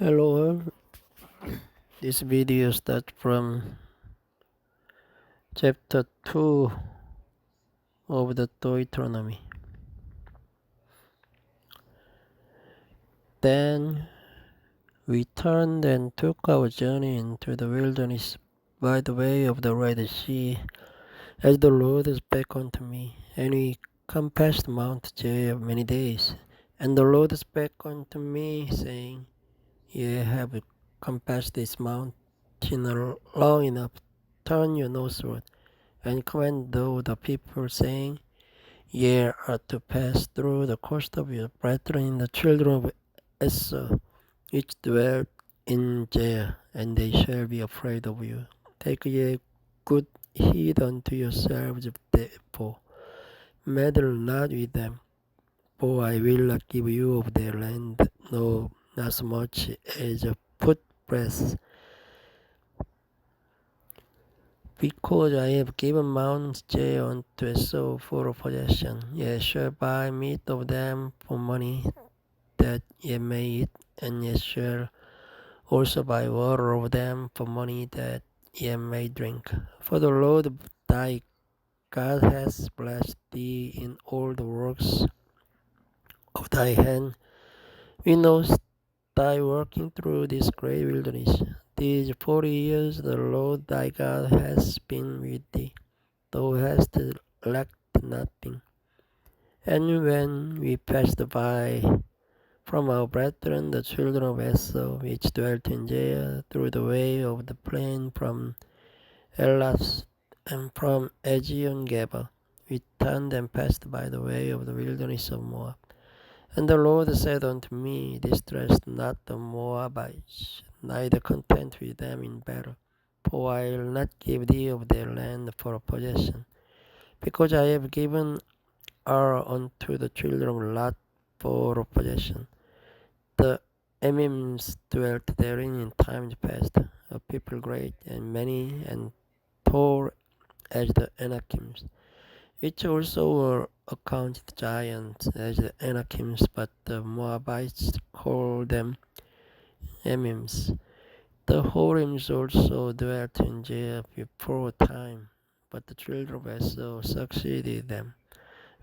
Hello all. This video starts from chapter 2 of the Deuteronomy. Then we turned and took our journey into the wilderness by the way of the Red Sea, as the Lord spake unto me, and we compassed Mount Jair many days. And the Lord spake unto me, saying, Ye have compassed this mountain long enough. Turn you northward, and command thou the people, saying, Ye are to pass through the coast of your brethren, the children of Esau, which dwell in Jair, and they shall be afraid of you. Take ye good heed unto yourselves, therefore meddle not with them, for I will not give you of their land, no, not so much as a footbreadth, because I have given Mount Jair unto Esau for a possession. Ye shall buy meat of them for money, that ye may eat, and ye shall also buy water of them for money, that ye may drink. For the Lord thy God hath blessed thee in all the works of thy hand. We know thy working through this great wilderness. These 40 years the Lord thy God has been with thee. Thou hast lacked nothing. And when we passed by from our brethren, the children of Esau, which dwelt in Jair, through the way of the plain from Elas and from Ezion Geber, we turned and passed by the way of the wilderness of Moab. And the Lord said unto me, Distress not the Moabites, neither contend with them in battle, for I will not give thee of their land for a possession, because I have given her unto the children of Lot for a possession. The Emims dwelt therein in times past, a people great and many and tall as the Anakims, which also were accounted giants as the Anakims, but the Moabites called them Emims. The Horims also dwelt in Jair before time, but the children of Esau succeeded them,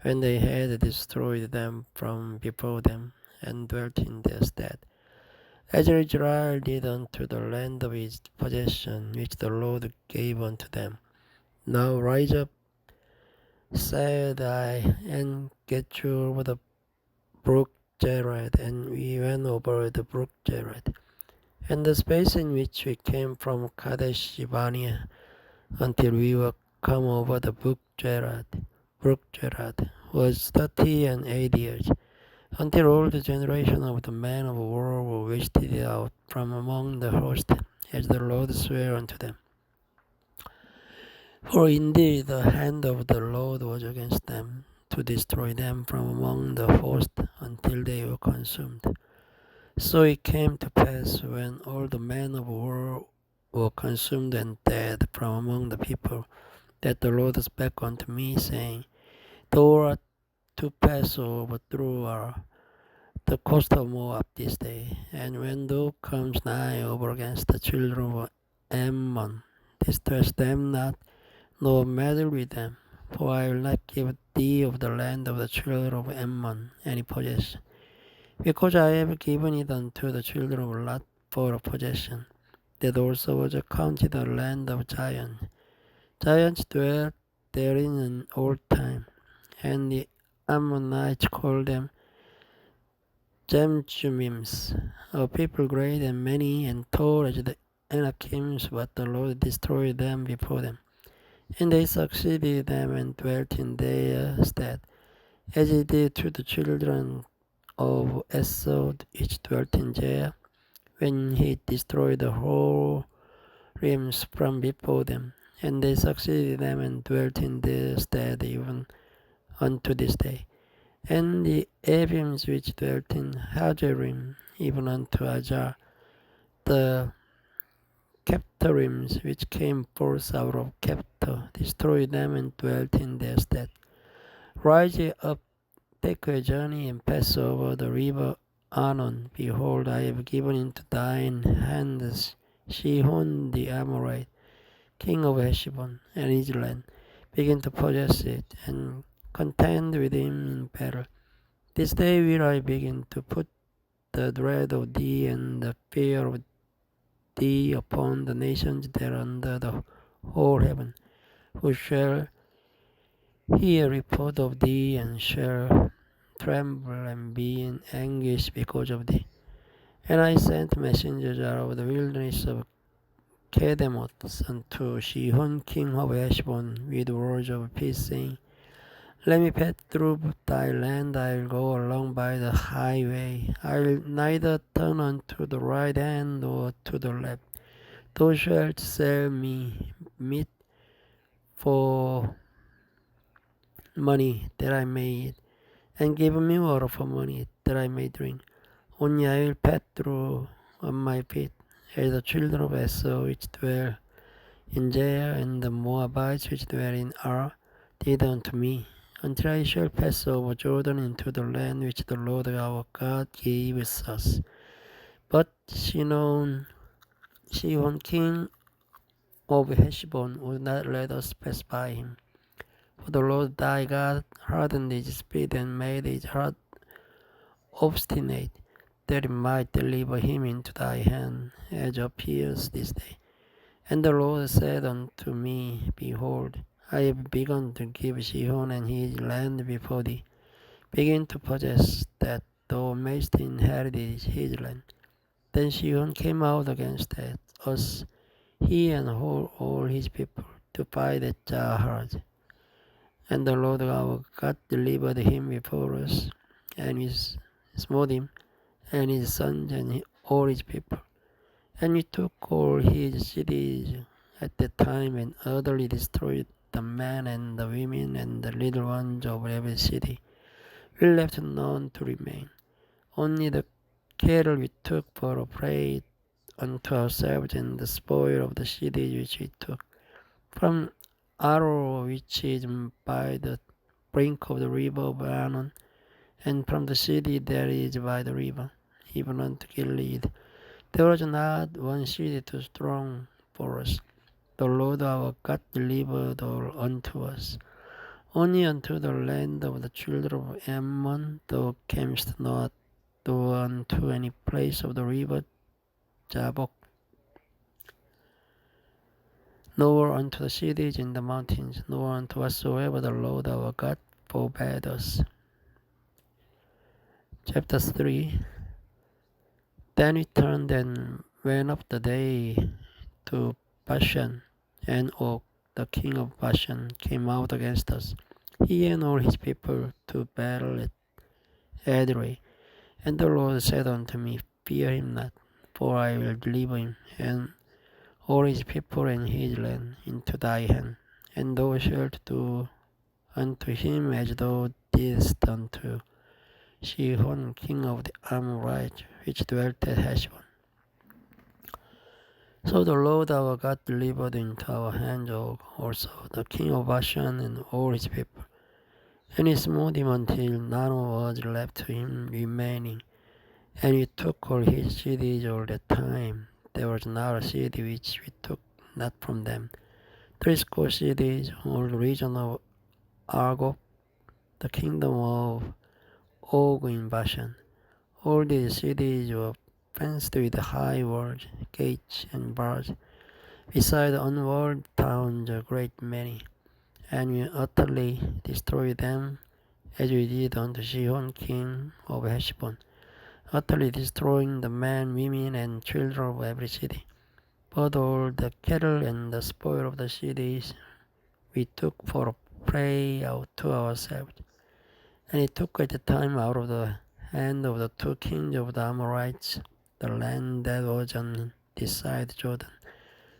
when they had destroyed them from before them, and dwelt in their stead, as Israel did unto the land of his possession, which the Lord gave unto them. Now rise up, said I, and get you over the brook Jared. And we went over the brook Jared, and the space in which we came from Kadesh Barnea until we were come over the brook Jared was 38 years, until all the generation of the men of war were wasted out from among the host, as the Lord sware unto them. For indeed the hand of the Lord was against them, to destroy them from among the host until they were consumed. So it came to pass, when all the men of war were consumed and dead from among the people, that the Lord spake unto me, saying, Thou art to pass over through the coast of Moab this day, and when thou comest nigh over against the children of Ammon, distress them not, nor meddle with them, for I will not give thee of the land of the children of Ammon any possession, because I have given it unto the children of Lot for a possession. That also was accounted a land of giants. Giants dwelt therein in old time, and the Ammonites called them Gemjumims, a people great and many and tall as the Anakims, but the Lord destroyed them before them. And they succeeded them and dwelt in their stead, as he did to the children of Esau, which dwelt in Jair, when he destroyed the whole realms from before them. And they succeeded them and dwelt in their stead even unto this day. And the Ebims which dwelt in Hajerim, even unto Ajar, the Kephtorims which came forth out of Kephtor, destroyed them and dwelt in their stead. Rise ye up, take a journey, and pass over the river Anon, behold, I have given into thine hands Sihon the Amorite, king of Heshbon, and his land. Begin to possess it, and contend with him in battle. This day will I begin to put the dread of thee and the fear of thee upon the nations that are under the whole heaven, who shall hear report of thee, and shall tremble and be in anguish because of thee. And I sent messengers out of the wilderness of Kedemoth unto Sihon king of Heshbon with words of peace, saying, Let me pass through thy land, I will go along by the highway. I will neither turn unto the right hand nor to the left. Thou shalt sell me meat for money that I may eat, and give me water for money that I may drink. Only I will pass through on my feet, as the children of Esau which dwell in Jair, and the Moabites which dwell in Ar did unto me, until I shall pass over Jordan into the land which the Lord our God gave us. But Sihon king of Heshbon would not let us pass by him. For the Lord thy God hardened his spirit and made his heart obstinate, that it might deliver him into thy hand, as appears this day. And the Lord said unto me, Behold, I have begun to give Sihon and his land before thee. Begin to possess, that thou mayst inherit his land. Then Sihon came out against us, he and all his people, to fight at Jahaz. And the Lord our God delivered him before us, and we smote him, and his sons, and all his people. And we took all his cities at that time, and utterly destroyed the men and the women and the little ones of every city. We left none to remain. Only the cattle we took for a prey unto ourselves, and the spoil of the cities which we took. From Aro, which is by the brink of the river of Arnon, and from the city that is by the river, even unto Gilead, there was not one city too strong for us. The Lord our God delivered all unto us. Only unto the land of the children of Ammon thou camest not, thou unto any place of the river Jabbok, nor unto the cities in the mountains, nor unto whatsoever the Lord our God forbade us. Chapter 3. Then we turned and went up the day to Bashan, and Og, the king of Bashan, came out against us, he and all his people, to battle at Edrei. And the Lord said unto me, Fear him not, for I will deliver him, and all his people and his land into thy hand, and thou shalt do unto him as thou didst unto Sihon king of the Amorites, which dwelt at Heshbon. So the Lord our God delivered into our hands also the king of Bashan and all his people, and he smote him until none was left to him remaining. And we took all his cities all that time. There was not a city which we took not from them. 30 cities, all the region of Argob, the kingdom of Og in Bashan. All these cities were fenced with high walls, gates, and bars, beside unwalled towns a great many. And we utterly destroyed them, as we did unto Sihon king of Heshbon, utterly destroying the men, women, and children of every city. But all the cattle and the spoil of the cities we took for a prey out to ourselves. And he took at the time out of the hand of the two kings of the Amorites the land that was on this side Jordan,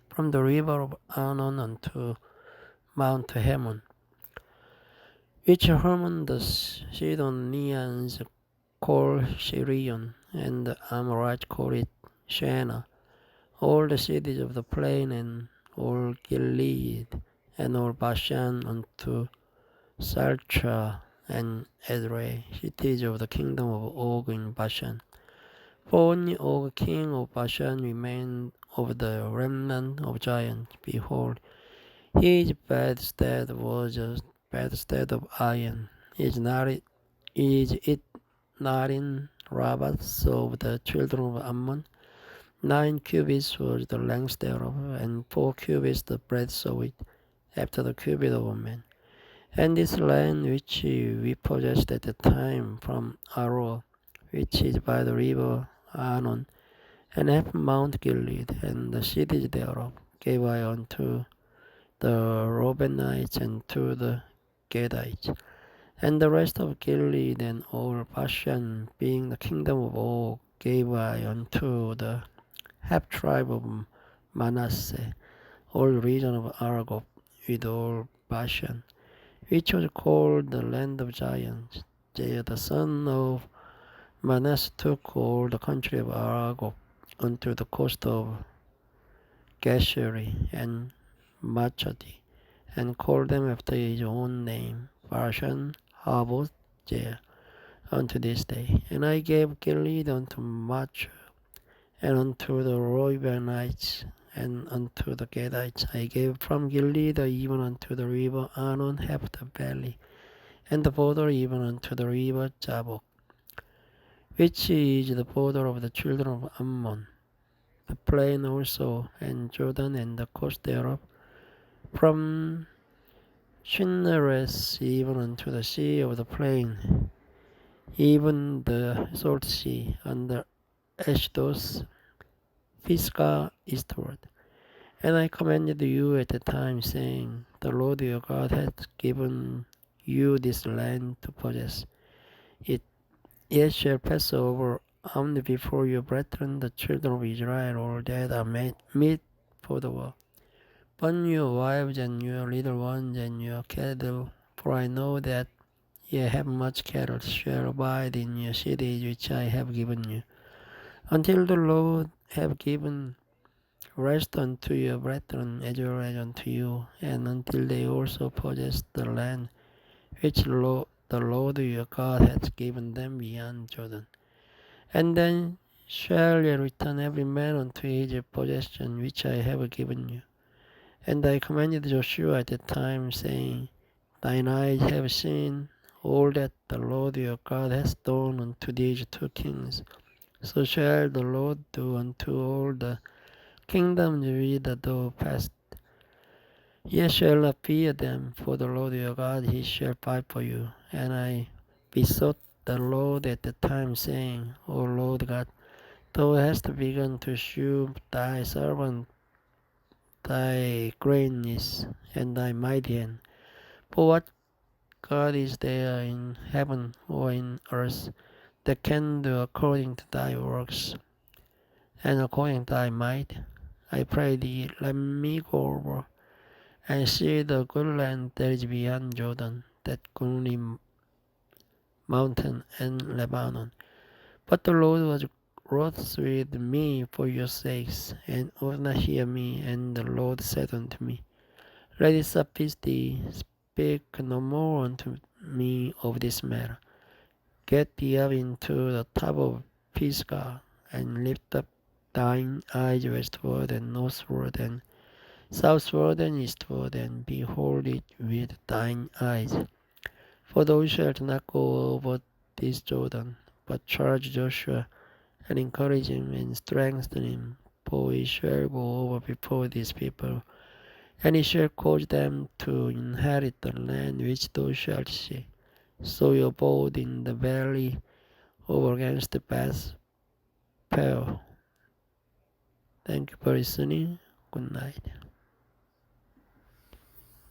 from the river of Arnon unto Mount Hermon, which Hermon the Sidonians call Sirion, and the Amorites call it Shana. All the cities of the plain, and all Gilead, and all Bashan unto Saltra and Edrei, cities of the kingdom of Og in Bashan. For only Og, king of Bashan, remained of the remnant of giants. Behold, his bedstead was a bedstead of iron. Is it not in Rabbah of the children of Ammon? 9 cubits was the length thereof, and 4 cubits the breadth of it, after the cubit of a man. And this land which we possessed at the time from Aroer, which is by the river Arnon, and half Mount Gilead, and the cities thereof, gave I unto the Reubenites and to the Gadites. And the rest of Gilead and all Bashan, being the kingdom of Og, gave I unto the half tribe of Manasseh, all region of Argob, with all Bashan, which was called the land of giants. Jair the son of Manasseh took all the country of Argob unto the coast of Geshuri and Machadi, and called them after his own name, Bashan, Havoth, Jair, unto this day. And I gave Gilead unto Mach, and unto the Reubenites, and unto the Gadites I gave from Gilead even unto the river Arnon half the valley, and the border even unto the river Jabbok, which is the border of the children of Ammon, the plain also, and Jordan and the coast thereof, from Chinnereth even unto the sea of the plain, even the salt sea, under Ashdod, Pisgah eastward. And I commanded you at the time, saying, The Lord your God hath given you this land to possess it. Yet shall pass over only before your brethren, the children of Israel, all that are meet for the war. But your wives and your little ones and your cattle, for I know that ye have much cattle, shall abide in your cities which I have given you, until the Lord have given rest unto your brethren as well as unto you, and until they also possess the land which the Lord your God hath given them beyond Jordan. And then shall ye return every man unto his possession which I have given you. And I commanded Joshua at the time, saying, Thine eyes have seen all that the Lord your God hath done unto these 2 kings. So shall the Lord do unto all the kingdoms whither thou passest. Ye shall not fear them, for the Lord your God, he shall fight for you. And I besought the Lord at the time, saying, O Lord God, thou hast begun to shew thy servant thy greatness and thy mighty hand. For what God is there in heaven or in earth that can do according to thy works and according to thy might? I pray thee, let me go over and see the good land that is beyond Jordan, that goodly mountain and Lebanon. But the Lord was wroth with me for your sakes, and would not hear me. And the Lord said unto me, Let it suffice thee, speak no more unto me of this matter. Get thee up into the top of Pisgah, and lift up thine eyes westward and northward and southward and eastward, and behold it with thine eyes. For thou shalt not go over this Jordan, but charge Joshua, and encourage him, and strengthen him, for he shall go over before these people, and he shall cause them to inherit the land which thou shalt see. So you abode in the valley over against the Beth Peor. Thank you for listening. Good night.